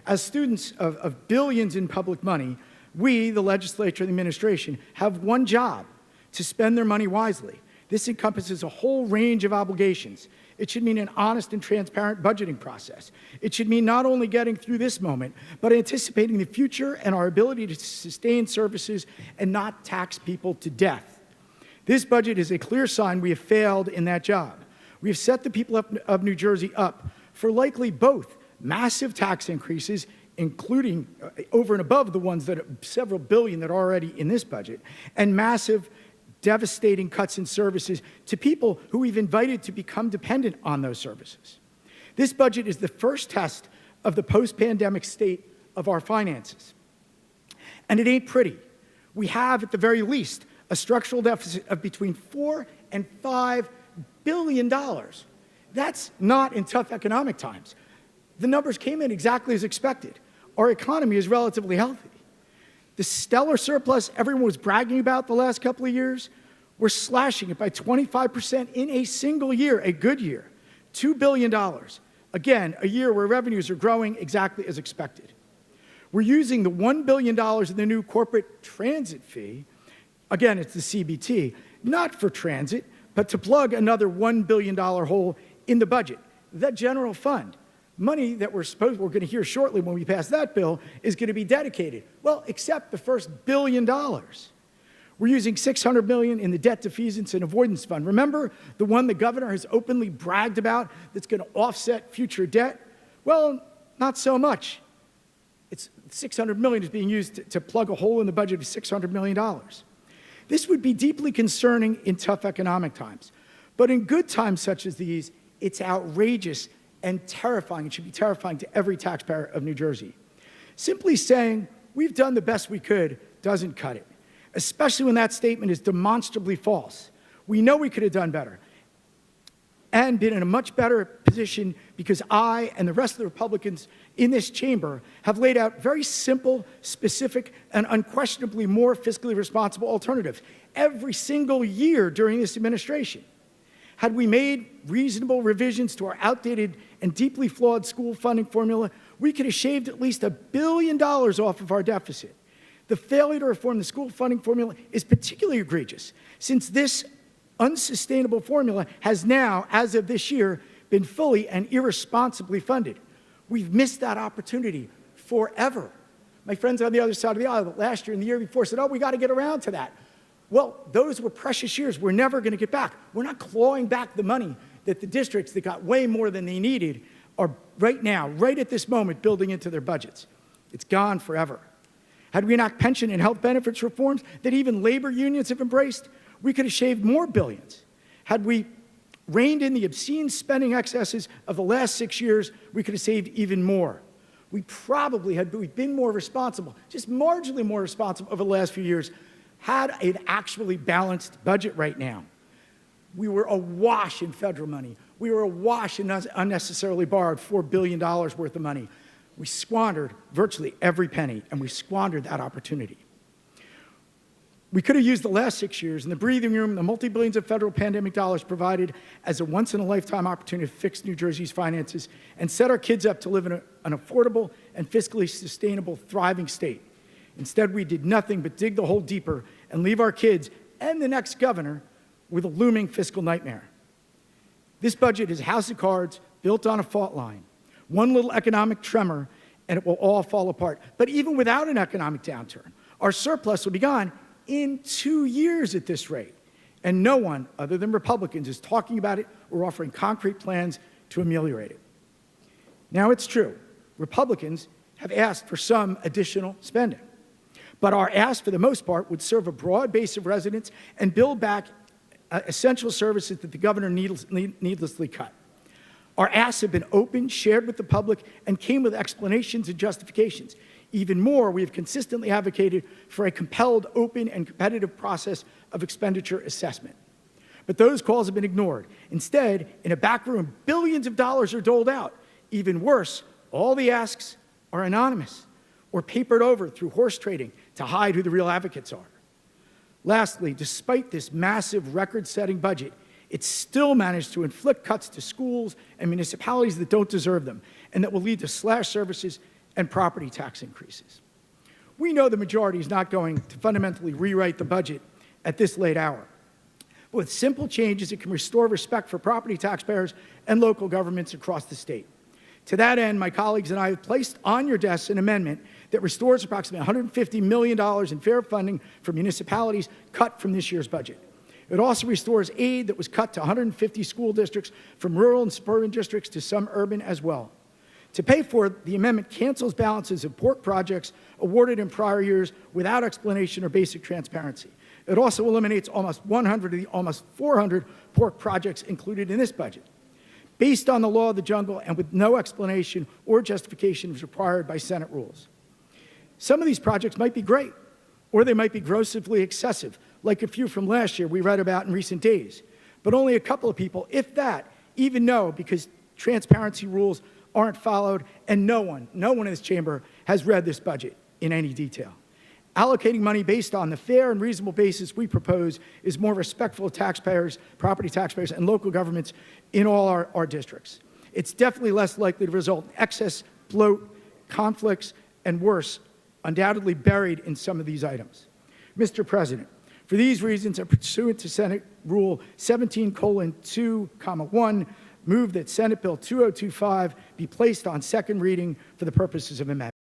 As students of billions in public money, we, the legislature and the administration, have one job: to spend their money wisely. This encompasses a whole range of obligations. It should mean an honest and transparent budgeting process. It should mean not only getting through this moment, but anticipating the future and our ability to sustain services and not tax people to death. This budget is a clear sign we have failed in that job. We have set the people of New Jersey up for likely both massive tax increases, including over and above the ones that are several billion that are already in this budget, and massive, devastating cuts in services to people who we've invited to become dependent on those services. This budget is the first test of the post-pandemic state of our finances. And it ain't pretty. We have, at the very least, a structural deficit of between $4 and $5 billion. That's not in tough economic times. The numbers came in exactly as expected. Our economy is relatively healthy. The stellar surplus everyone was bragging about the last couple of years, we're slashing it by 25% in a single year, a good year, $2 billion. Again, a year where revenues are growing exactly as expected. We're using the $1 billion in the new corporate transit fee, again, it's the CBT, not for transit, but to plug another $1 billion hole in the budget, the general fund. Money that we're going to hear shortly when we pass that bill is going to be dedicated. Well, except the first $1 billion. We're using $600 million in the debt defeasance and avoidance fund. Remember the one the governor has openly bragged about that's going to offset future debt? Well, not so much. It's $600 million is being used to plug a hole in the budget of $600 million. This would be deeply concerning in tough economic times. But in good times such as these, it's outrageous and terrifying. It should be terrifying to every taxpayer of New Jersey. Simply saying, we've done the best we could, doesn't cut it, especially when that statement is demonstrably false. We know we could have done better and been in a much better position because I and the rest of the Republicans in this chamber have laid out very simple, specific, and unquestionably more fiscally responsible alternatives every single year during this administration. Had we made reasonable revisions to our outdated and deeply flawed school funding formula, we could have shaved at least $1 billion off of our deficit. The failure to reform the school funding formula is particularly egregious, since this unsustainable formula has now, as of this year, been fully and irresponsibly funded. We've missed that opportunity forever. My friends on the other side of the aisle last year and the year before said, oh, we got to get around to that. Well, those were precious years we're never going to get back. We're not clawing back the money that the districts that got way more than they needed are right now, right at this moment, building into their budgets. It's gone forever. Had we enacted pension and health benefits reforms that even labor unions have embraced, we could have shaved more billions. Had we reined in the obscene spending excesses of the last 6 years, we could have saved even more. We probably had been more responsible, just marginally more responsible over the last few years, had an actually balanced budget right now. We were awash in federal money. We were awash in unnecessarily borrowed $4 billion worth of money. We squandered virtually every penny, and we squandered that opportunity. We could have used the last 6 years and the breathing room, the multi-billions of federal pandemic dollars provided as a once-in-a-lifetime opportunity to fix New Jersey's finances and set our kids up to live in an affordable and fiscally sustainable, thriving state. Instead, we did nothing but dig the hole deeper and leave our kids and the next governor with a looming fiscal nightmare. This budget is a house of cards built on a fault line. One little economic tremor, and it will all fall apart. But even without an economic downturn, our surplus will be gone in 2 years at this rate. And no one, other than Republicans, is talking about it or offering concrete plans to ameliorate it. Now, it's true, Republicans have asked for some additional spending. But our ask, for the most part, would serve a broad base of residents and build back essential services that the governor needlessly cut. Our asks have been open, shared with the public, and came with explanations and justifications. Even more, we have consistently advocated for a compelled, open, and competitive process of expenditure assessment. But those calls have been ignored. Instead, in a back room, billions of dollars are doled out. Even worse, all the asks are anonymous or papered over through horse trading to hide who the real advocates are. Lastly, despite this massive record-setting budget, it still managed to inflict cuts to schools and municipalities that don't deserve them and that will lead to slashed services and property tax increases. We know the majority is not going to fundamentally rewrite the budget at this late hour. But with simple changes, it can restore respect for property taxpayers and local governments across the state. To that end, my colleagues and I have placed on your desks an amendment that restores approximately $150 million in fair funding for municipalities cut from this year's budget. It also restores aid that was cut to 150 school districts, from rural and suburban districts to some urban as well. To pay for it, the amendment cancels balances of port projects awarded in prior years without explanation or basic transparency. It also eliminates almost 100 of the almost 400 port projects included in this budget, based on the law of the jungle and with no explanation or justification as required by Senate rules. Some of these projects might be great, or they might be grossly excessive, like a few from last year we read about in recent days. But only a couple of people, if that, even know, because transparency rules aren't followed, and no one in this chamber has read this budget in any detail. Allocating money based on the fair and reasonable basis we propose is more respectful of taxpayers, property taxpayers, and local governments in all our districts. It's definitely less likely to result in excess, bloat, conflicts, and worse, undoubtedly buried in some of these items. Mr. President, for these reasons, and pursuant to Senate Rule 17:2(1), move that Senate Bill 2025 be placed on second reading for the purposes of amendment.